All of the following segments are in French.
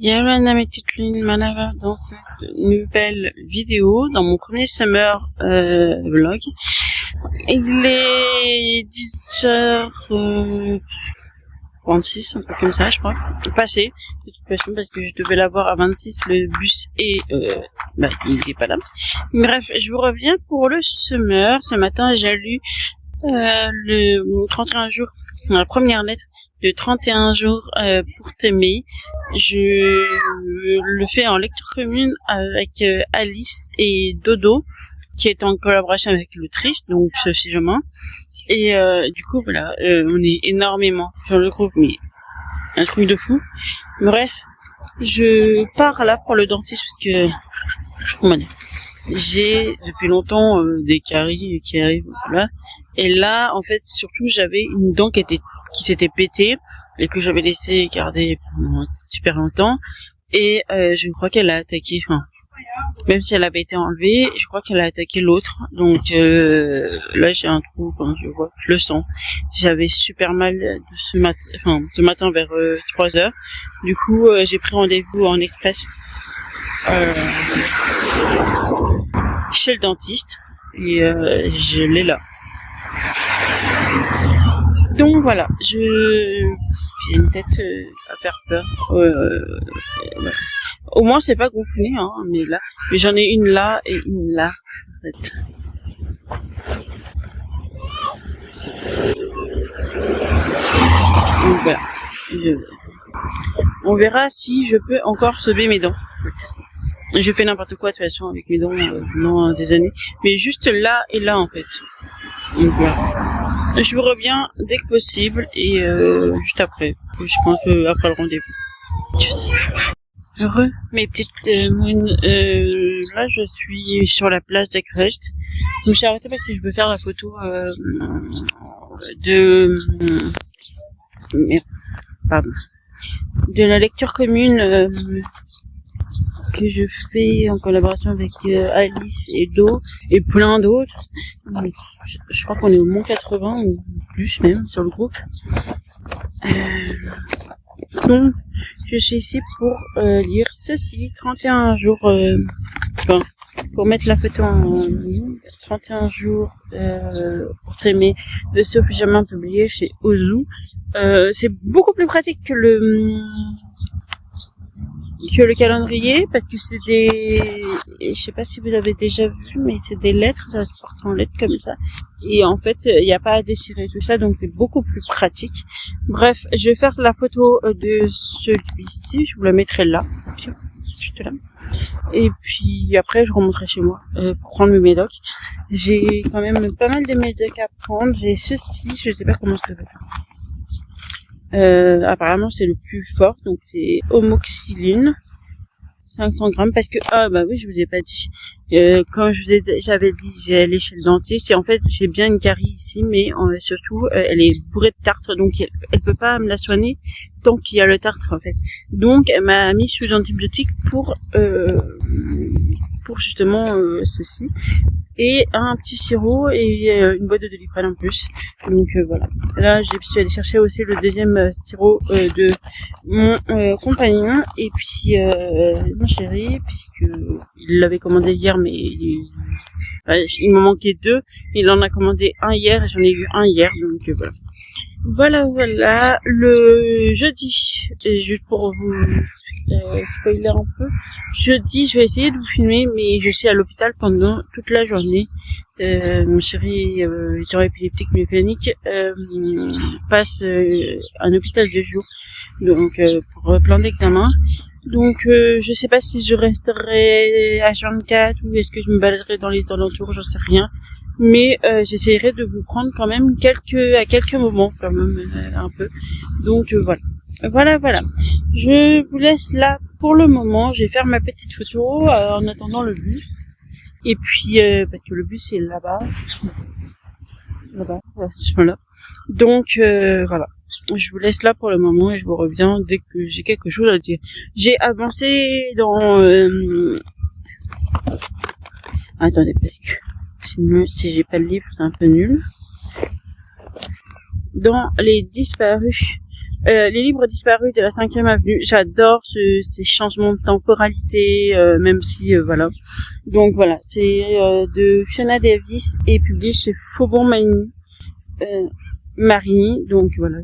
Yalana mes petites lunes Manava dans cette nouvelle vidéo, dans mon premier summer vlog. Il est 10h26, un peu comme ça je crois, passé de toute façon parce que je devais l'avoir à 26 le bus et il est pas là. Bref, je vous reviens pour le summer. Ce matin j'ai lu le 31 jours, la première lettre de 31 jours pour t'aimer. Je le fais en lecture commune avec Alice et Dodo, qui est en collaboration avec l'autrice, donc Sophie Jomain. Et du coup, voilà, on est énormément sur le groupe, mais un truc de fou. Bref, je pars là pour le dentiste parce que j'ai depuis longtemps des caries qui arrivent là. Et là, en fait, surtout, j'avais une dent qui s'était pétée et que j'avais laissé garder pendant super longtemps. Et je crois qu'elle a attaqué, même si elle avait été enlevée, je crois qu'elle a attaqué l'autre. Donc là, j'ai un trou quand je vois, je le sens. J'avais super mal ce matin vers 3h. Du coup, j'ai pris rendez-vous en express chez le dentiste et je l'ai là. Donc voilà, j'ai une tête à faire peur. Voilà. Au moins c'est pas gonflé, mais là, j'en ai une là et une là, en fait. Donc voilà, on verra si je peux encore sauver mes dents. Je fais n'importe quoi de toute façon avec mes dents pendant des années, mais juste là et là en fait. Donc voilà. Je vous reviens dès que possible et juste après. Je pense après le rendez-vous. Heureux, mes petites moons. Là, je suis sur la plage d'Agrest. Je me suis arrêtée parce que je veux faire la photo de la lecture commune que je fais en collaboration avec Alice et Do et plein d'autres. Je crois qu'on est au moins 80 ou plus même sur le groupe. Donc, je suis ici pour lire ceci, 31 jours, pour mettre la photo en ligne, 31 jours pour t'aimer de Sophie Jomain, publié chez Ozu. C'est beaucoup plus pratique que le calendrier parce que c'est je sais pas si vous avez déjà vu, mais c'est des lettres, ça se porte en lettres comme ça, et en fait il n'y a pas à déchirer tout ça, donc c'est beaucoup plus pratique. Bref, je vais faire la photo de celui-ci, je vous la mettrai là, juste là, et puis après je remonterai chez moi pour prendre mes médocs. J'ai quand même pas mal de médocs à prendre. J'ai ceci, je sais pas comment ça s'appelle. Apparemment c'est le plus fort, donc c'est Homoxyline 500 grammes, parce que oui, je vous ai pas dit, quand j'avais dit j'ai allé chez le dentiste et en fait j'ai bien une carie ici, mais surtout elle est bourrée de tartre, donc elle peut pas me la soigner tant qu'il y a le tartre en fait. Donc elle m'a mis sous antibiotique pour justement ceci, et un petit sirop et une boîte de Doliprane en plus. Donc voilà. Là, je suis allée chercher aussi le deuxième sirop de mon compagnon et puis mon chéri, puisque il l'avait commandé hier, mais il m'en manquait 2. Il en a commandé un hier et j'en ai eu un hier, donc voilà. Voilà, le jeudi, et juste pour vous spoiler un peu, jeudi je vais essayer de vous filmer, mais je suis à l'hôpital pendant toute la journée. Mon chéri étant épileptique mécanique passe un hôpital de jour, donc pour plein d'examens. Donc je sais pas si je resterai à H24 ou est-ce que je me baladerai dans les alentours, j'en sais rien. Mais j'essaierai de vous prendre quand même à quelques moments quand même un peu. Donc voilà. Je vous laisse là pour le moment. Je vais faire ma petite photo en attendant le bus. Et puis parce que le bus est là-bas, voilà. Donc voilà. Je vous laisse là pour le moment et je vous reviens dès que j'ai quelque chose à dire. J'ai avancé dans attendez, parce que sinon, si j'ai pas le livre, c'est un peu nul. Dans les disparus Les livres disparus de la 5e avenue, j'adore ces changements de temporalité, même si voilà. Donc voilà, c'est de Fiona Davis et publié chez Faubourg Marigny. Donc voilà,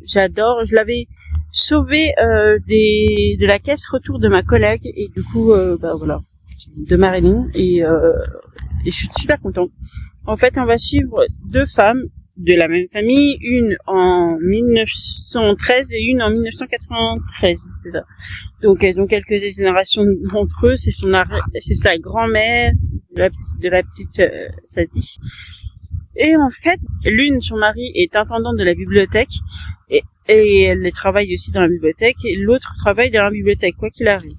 j'adore. Je l'avais sauvé de la caisse retour de ma collègue et du coup voilà, de Marilyn et je suis super contente. En fait, on va suivre deux femmes de la même famille, une en 1913 et une en 1993. C'est ça. Donc elles ont quelques générations entre eux. C'est sa grand-mère de la petite Sadie. Et en fait, l'une, son mari, est intendant de la bibliothèque et elle travaille aussi dans la bibliothèque et l'autre travaille dans la bibliothèque, quoi qu'il arrive.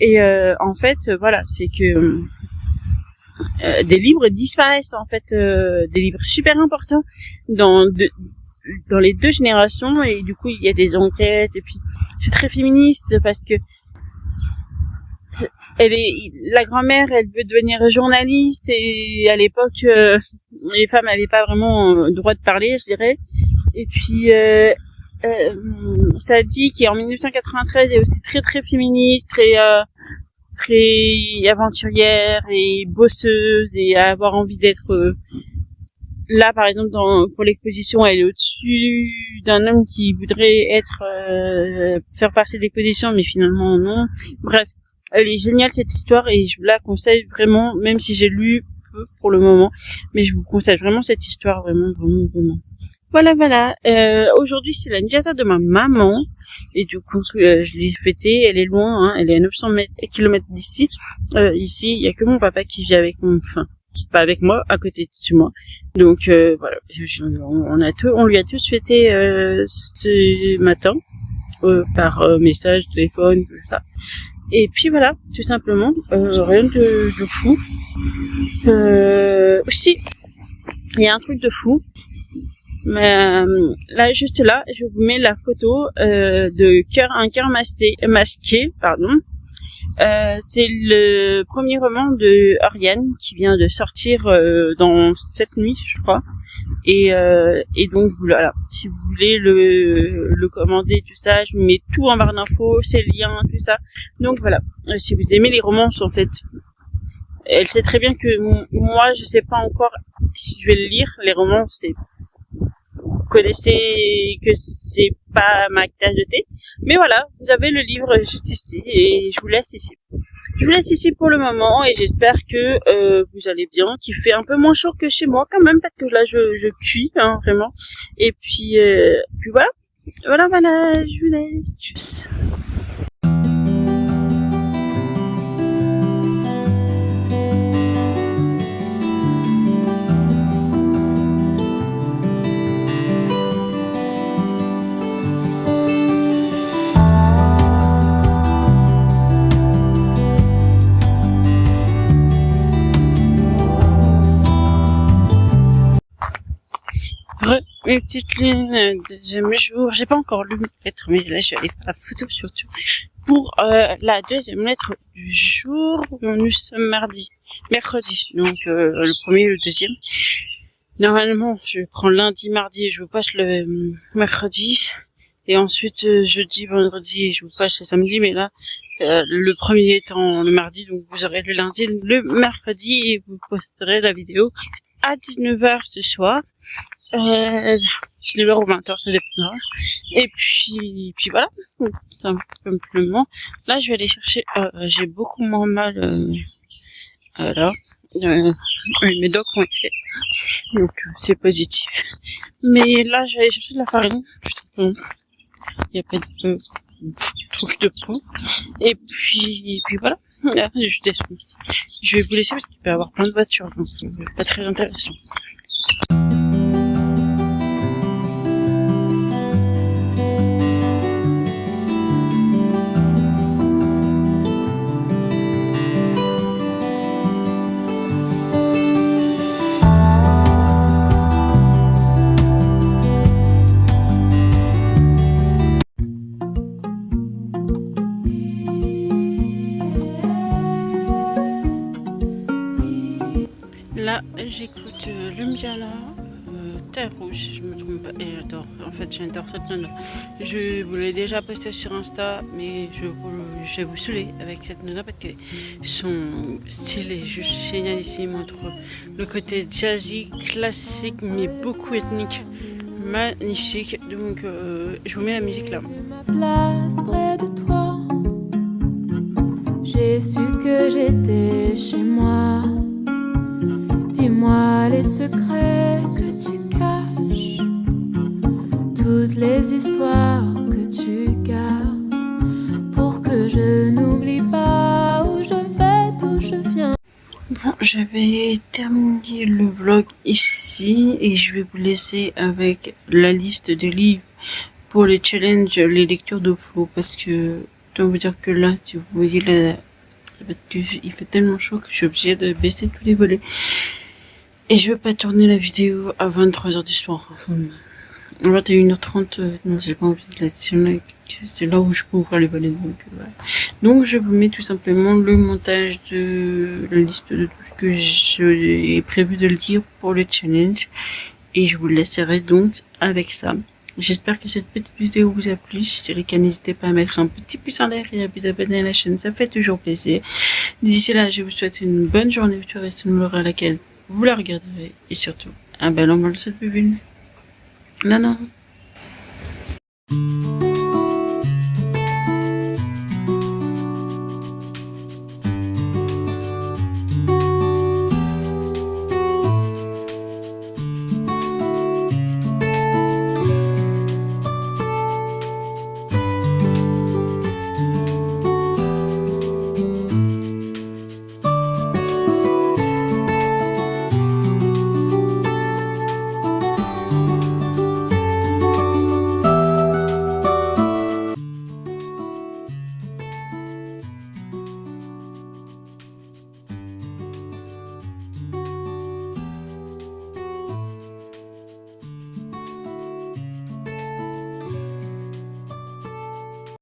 Et en fait, voilà, c'est que des livres disparaissent, en fait, des livres super importants dans les deux générations et du coup, il y a des enquêtes et puis c'est très féministe parce que la grand-mère, elle veut devenir journaliste et à l'époque, les femmes n'avaient pas vraiment droit de parler, je dirais. Et puis, ça dit qu'en 1993, elle est aussi très très féministe, très aventurière et bosseuse et à avoir envie d'être là, par exemple, pour l'exposition, elle est au-dessus d'un homme qui voudrait faire partie de l'exposition, mais finalement non. Bref. Elle est géniale cette histoire et je vous la conseille vraiment, même si j'ai lu peu pour le moment, mais je vous conseille vraiment cette histoire, vraiment, vraiment, vraiment. Voilà. Aujourd'hui c'est l'anniversaire de ma maman et du coup je l'ai fêtée. Elle est loin, hein, elle est à 900 km d'ici. Ici il y a que mon papa qui vit avec pas avec moi, à côté de chez moi. Donc voilà, on lui a tous fêté ce matin par message, téléphone, tout ça. Et puis voilà, tout simplement, rien de fou. Aussi, il y a un truc de fou. Mais là, juste là, je vous mets la photo un cœur masqué, pardon. C'est le premier roman de Oriane qui vient de sortir dans cette nuit, je crois. Et donc voilà, si vous voulez le commander, tout ça, je vous mets tout en barre d'infos, ses liens, tout ça. Donc voilà, si vous aimez les romances, en fait, elle sait très bien que moi, je sais pas encore si je vais le lire. Les romans, vous connaissez que c'est pas ma tasse de thé. Mais voilà, vous avez le livre juste ici et je vous laisse ici. Je vous laisse ici pour le moment et j'espère que vous allez bien, qu'il fait un peu moins chaud que chez moi quand même parce que là je cuis, hein, vraiment. Et puis voilà, je vous laisse. Tchuss. Mes petites lunes, deuxième jour. J'ai pas encore lu mes lettres, mais là, je vais aller faire la photo surtout. Pour la deuxième lettre du jour, nous sommes mercredi. Donc, le premier et le deuxième. Normalement, je prends lundi, mardi et je vous passe le mercredi. Et ensuite, jeudi, vendredi et je vous passe le samedi. Mais là, le premier étant le mardi, donc vous aurez le lundi, le mercredi et vous posterez la vidéo à 19h ce soir. Je l'ai au 20h, ça dépendra. Et puis voilà, simplement. Là, je vais aller chercher, j'ai beaucoup moins mal, là. Mes doigts ont été faits. Donc, c'est positif. Mais là, je vais aller chercher de la farine, tout simplement. Il n'y a pas de truc de peau. Et puis voilà. Là, je descends. Je vais vous laisser parce qu'il peut y avoir plein de voitures, donc c'est pas très intéressant. Là, j'écoute Lumbiala, Terre Rouge, si je me trompe pas. Et j'adore. En fait, j'adore cette nana. Je vous l'ai déjà posté sur Insta, mais je vais vous saouler avec cette nana parce que son style est juste génialissime entre le côté jazzy, classique, mais beaucoup ethnique. Magnifique. Donc, je vous mets la musique là. Place près de toi. J'ai su que j'étais chez moi. Dis-moi les secrets que tu caches, toutes les histoires que tu gardes, pour que je n'oublie pas où je vais, d'où je viens. Bon, je vais terminer le vlog ici et je vais vous laisser avec la liste des livres pour les challenges, les lectures de flow, parce que je dois vous dire que là, si vous voyez là, il fait tellement chaud que je suis obligée de baisser tous les volets. Et je vais pas tourner la vidéo à 23h du soir. À 21h30, non, j'ai pas envie de la tourner. C'est là où je peux ouvrir les volets. Donc, voilà. Donc, je vous mets tout simplement le montage de la liste de tout ce que j'ai prévu de lire pour le challenge. Et je vous laisserai donc avec ça. J'espère que cette petite vidéo vous a plu. Si c'est le cas, n'hésitez pas à mettre un petit pouce en l'air et à vous abonner à la chaîne. Ça fait toujours plaisir. D'ici là, je vous souhaite une bonne journée. Tu restes une heure à laquelle vous la regarderez. Et surtout, un bel envol de cette bubule. Non, non.